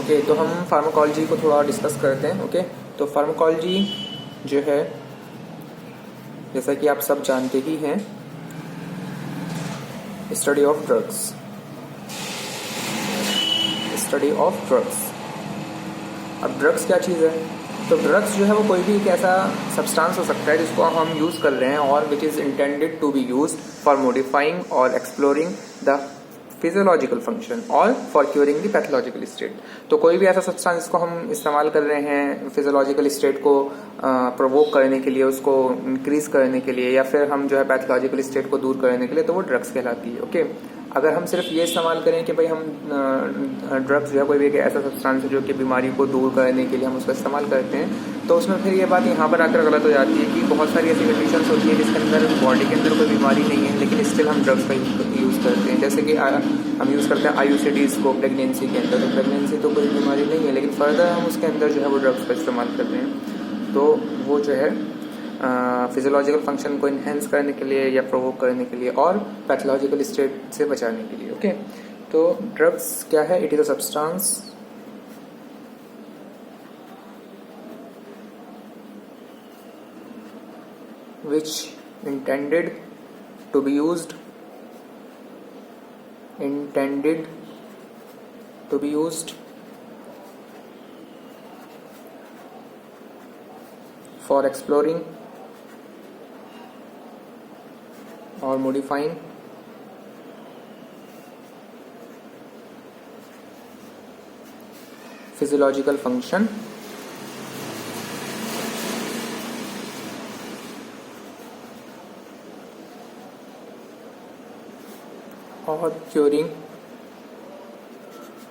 Okay, तो हम pharmacology को थोड़ा डिस्कस करते हैं। ओके, तो फार्माकोलॉजी जो है, जैसा कि आप सब जानते ही हैं, study of drugs. Study of drugs. अब ड्रग्स क्या चीज़ है? तो ड्रग्स जो है वो कोई भी एक ऐसा सब्सटेंस हो सकता है जिसको हम यूज़ कर रहे हैं और which is intended to be used for modifying और एक्सप्लोरिंग द फिजियोलॉजिकल फंक्शन और for curing the pathological state. तो कोई भी ऐसा सब्सटेंस जिसको हम इस्तेमाल कर रहे हैं फिजियोलॉजिकल स्टेट को प्रोवोक करने के लिए, उसको इंक्रीज करने के लिए, या फिर हम जो है पैथोलॉजिकल स्टेट को दूर करने के लिए, तो वो ड्रग्स कहलाती है। ओके, अगर हम सिर्फ ये इस्तेमाल करें कि भाई हम ड्रग्स जो है कोई भी एक ऐसा सब्सटेंस है जो कि बीमारी को दूर करने के लिए हम उसका इस्तेमाल करते हैं, तो उसमें फिर ये बात यहाँ पर आकर गलत हो जाती है कि बहुत सारी ऐसी कंडीशंस होती है जिसके अंदर बॉडी के अंदर कोई बीमारी नहीं है लेकिन स्टिल हम ड्रग्स का यूज़ करते हैं। जैसे कि हम यूज़ करते हैं IUCDs को प्रेगनेंसी के अंदर। तो प्रेगनेंसी तो कोई बीमारी नहीं है लेकिन फर्दर हम उसके अंदर जो है वो ड्रग्स का इस्तेमाल कर रहे हैं, तो वो जो है फिजियोलॉजिकल फंक्शन को इन्हेंस करने के लिए या प्रोवोक करने के लिए और पैथोलॉजिकल स्टेट से बचाने के लिए। ओके, तो ड्रग्स क्या है? It is a substance which intended to be used for exploring or modifying physiological function or curing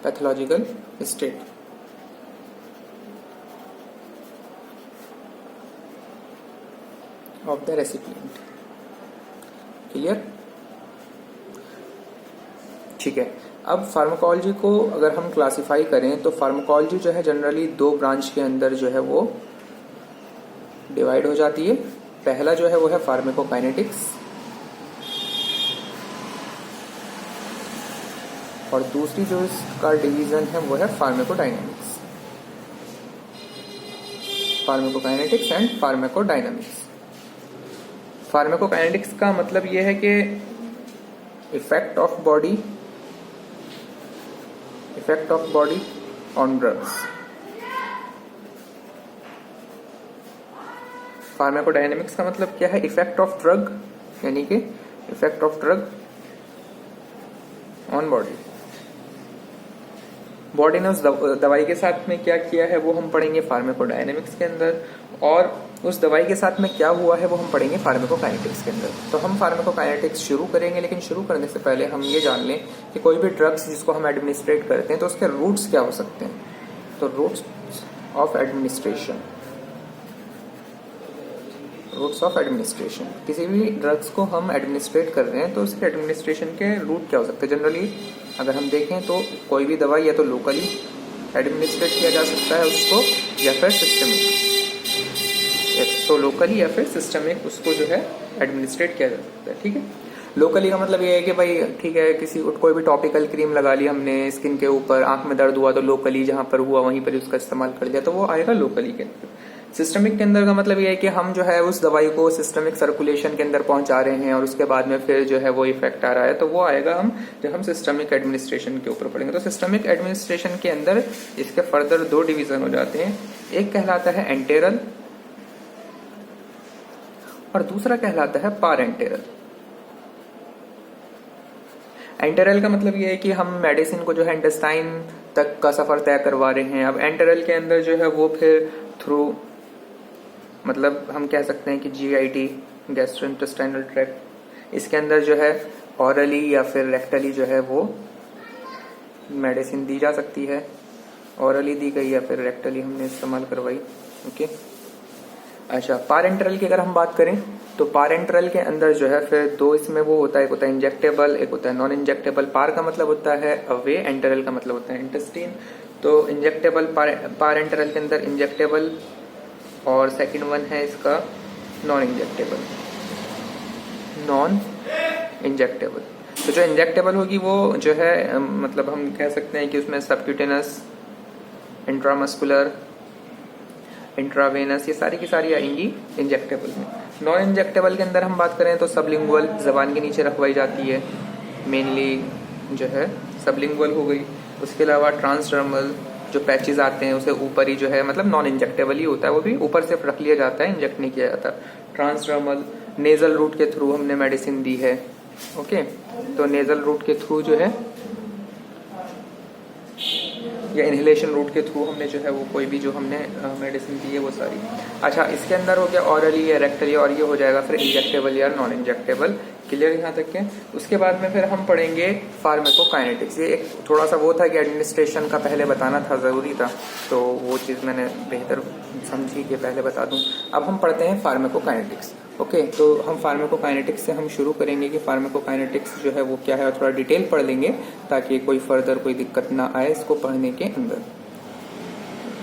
pathological state। of the recipient। Clear? ठीक है। अब फार्माकोलॉजी को अगर हम क्लासिफाई करें तो फार्माकोलॉजी जो है जनरली दो ब्रांच के अंदर जो है वो डिवाइड हो जाती है। पहला जो है वो है फार्माकोकाइनेटिक्स और दूसरी जो इसका डिवीजन है वो है pharmacodynamics. Pharmacokinetics and pharmacodynamics. Pharmacokinetics का मतलब ये है कि effect of body on drugs. Pharmacodynamics का मतलब क्या है? इफेक्ट ऑफ ड्रग, यानी कि effect of drug on body ने उस दवाई के साथ में क्या किया है वो हम पढ़ेंगे फार्माकोडायनामिक्स के अंदर, और उस दवाई के साथ में क्या हुआ है वो हम पढ़ेंगे फार्माकोकाइनेटिक्स के अंदर। तो हम फार्माकोकाइनेटिक्स शुरू करेंगे, लेकिन शुरू करने से पहले हम ये जान लें कि कोई भी ड्रग्स जिसको हम एडमिनिस्ट्रेट करते हैं तो उसके रूट्स क्या हो सकते हैं। तो रूट्स ऑफ एडमिनिस्ट्रेशन, किसी भी ड्रग्स को हम एडमिनिस्ट्रेट कर रहे हैं तो उसके एडमिनिस्ट्रेशन के रूट क्या हो सकते हैं। जनरली अगर हम देखें तो कोई भी दवाई या तो लोकली एडमिनिस्ट्रेट किया जा सकता है उसको, या फिर सिस्टमिक। तो लोकली या फिर सिस्टमिक उसको जो है एडमिनिस्ट्रेट किया जा सकता है। ठीक है, लोकली का मतलब ये है कि भाई ठीक है, कोई भी टॉपिकल क्रीम लगा ली हमने स्किन के ऊपर, आंख में दर्द हुआ तो लोकली जहां पर हुआ वहीं पर उसका इस्तेमाल कर लिया, तो वो आएगा लोकली के अंदर। सिस्टमिक के अंदर का मतलब ये है कि हम जो है उस दवाई को सिस्टमिक सर्कुलेशन के अंदर पहुंचा रहे हैं और उसके बाद में फिर जो है वो इफेक्ट आ रहा है, तो वो आएगा जब हम सिस्टमिक एडमिनिस्ट्रेशन के ऊपर पढ़ेंगे। तो सिस्टमिक एडमिनिस्ट्रेशन के अंदर इसके फर्दर दो डिवीजन हो जाते हैं। एक कहलाता है एंटेरल और दूसरा कहलाता है पारेंटेरल। एंटेरल का मतलब ये है कि हम मेडिसिन को जो है इंटेस्टाइन तक का सफर तय करवा रहे हैं। अब एंटेरल के अंदर जो है वो फिर थ्रू, मतलब हम कह सकते हैं कि GIT, गैस्ट्रोइंटेस्टाइनल ट्रैक्ट, इसके अंदर जो है ऑरली या फिर रेक्टली जो है वो मेडिसिन दी जा सकती है। ऑरली दी गई या फिर रेक्टली हमने इस्तेमाल करवाई। ओके, अच्छा, पारेंटरल की अगर हम बात करें तो पारेंटरल के अंदर जो है फिर दो इसमें वो होता है, एक होता है इंजेक्टेबल, एक होता है नॉन इंजेक्टेबल। पार का मतलब होता है अवे, एंटेरल का मतलब होता है इंटेस्टीन। तो इंजेक्टेबल पारेंटरल के अंदर इंजेक्टेबल, और सेकंड वन है इसका नॉन इंजेक्टेबल। तो जो इंजेक्टेबल होगी वो जो है मतलब हम कह सकते हैं कि उसमें सबक्यूटेनस इंट्रामस्कुलर, इंट्रावेनस, ये सारी की सारी आएंगी इंजेक्टेबल में। नॉन इंजेक्टेबल के अंदर हम बात करें तो सबलिंगुअल, जबान के नीचे रखवाई जाती है, मेनली जो है सबलिंगुअल हो गई। उसके अलावा ट्रांसडर्मल जो पैचेस आते हैं उसे ऊपर ही जो है मतलब नॉन इंजेक्टेबल ही होता है, वो भी ऊपर से रख लिया जाता है, इंजेक्ट नहीं किया जाता। ट्रांसडर्मल, नेजल रूट के थ्रू हमने मेडिसिन दी है। ओके, तो नेजल रूट के थ्रू जो है या इनहेलेशन रूट के थ्रू हमने जो है वो कोई भी जो हमने मेडिसिन दी है वो सारी। अच्छा, इसके अंदर हो गया ऑरली या रेक्टली, और ये हो जाएगा फिर इंजेक्टेबल या नॉन इंजेक्टेबल। क्लियर यहाँ तक के? उसके बाद में फिर हम पढ़ेंगे फार्माकोकाइनेटिक्स। ये एक थोड़ा सा वो था कि एडमिनिस्ट्रेशन का पहले बताना था, ज़रूरी था, तो वो चीज़ मैंने बेहतर समझी कि पहले बता दूं। अब हम पढ़ते हैं फार्माकोकाइनेटिक्स। ओके, तो हम फार्माकोकाइनेटिक्स से हम शुरू करेंगे कि फार्माकोकाइनेटिक्स जो है वो क्या है, और थोड़ा डिटेल पढ़ लेंगे ताकि कोई फर्दर कोई दिक्कत ना आए इसको पढ़ने के अंदर।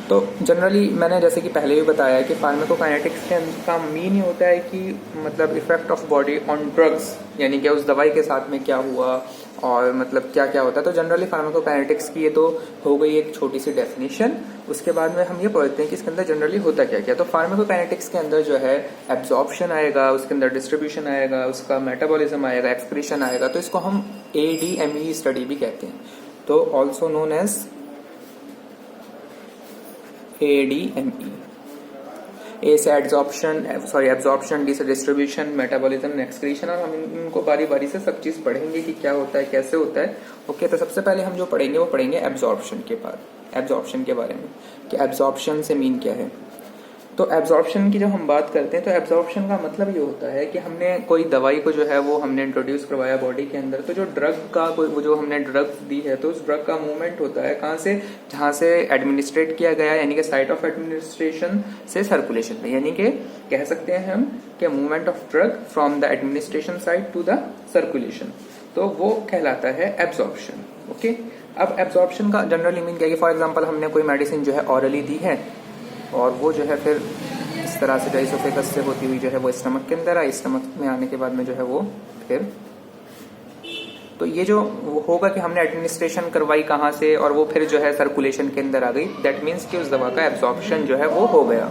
तो जनरली मैंने जैसे कि पहले भी बताया कि फार्माकोकाइनेटिक्स का मीन ही होता है कि मतलब effect of body on drugs, यानी कि उस दवाई के साथ में क्या हुआ और मतलब क्या क्या होता है। तो जनरली फार्माकोकाइनेटिक्स की ये तो हो गई एक छोटी सी डेफिनेशन। उसके बाद में हम ये पढ़ते हैं कि इसके अंदर जनरली होता क्या क्या। तो फार्माकोकाइनेटिक्स के अंदर जो है एब्जॉर्प्शन आएगा, उसके अंदर डिस्ट्रीब्यूशन आएगा, उसका मेटाबॉलिज्म आएगा, एक्सक्रीशन आएगा। तो इसको हम ADME स्टडी भी कहते हैं, तो ऑल्सो नोन एज ADME। ए से एब्जॉर्प्शन, डी से डिस्ट्रीब्यूशन, मेटाबॉलिज्म, एक्सक्रीशन, और हम इनको बारी बारी से सब चीज पढ़ेंगे कि क्या होता है, कैसे होता है। ओके, तो सबसे पहले हम जो पढ़ेंगे वो पढ़ेंगे एब्जॉर्प्शन के बारे में कि एब्जॉर्प्शन से मीन क्या है। तो एब्जॉर्प्शन की जब हम बात करते हैं तो एब्जॉर्प्शन का मतलब ये होता है कि हमने कोई दवाई को जो है वो हमने इंट्रोड्यूस करवाया बॉडी के अंदर, तो जो ड्रग का वो जो हमने ड्रग दी है तो उस ड्रग का मूवमेंट होता है कहाँ से, जहाँ से एडमिनिस्ट्रेट किया गया, यानी कि साइट ऑफ एडमिनिस्ट्रेशन से सर्कुलेशन में, यानी कि कह सकते हैं हम कि movement of drug from the administration site to the circulation, तो वो कहलाता है एब्जॉर्प्शन। ओके, अब एब्जॉर्प्शन का जनरली मीन क्या है कि फॉर एग्जाम्पल हमने कोई मेडिसिन जो है ऑरली दी है और वो जो है फिर इस तरह से इसोफेगस से होती हुई जो है वो स्टमक के अंदर आई, स्टमक में आने के बाद में जो है वो फिर तो ये जो होगा कि हमने एडमिनिस्ट्रेशन करवाई कहाँ से और वो फिर जो है सर्कुलेशन के अंदर आ गई, दैट मीन्स कि उस दवा का एब्जॉर्प्शन जो है वो हो गया।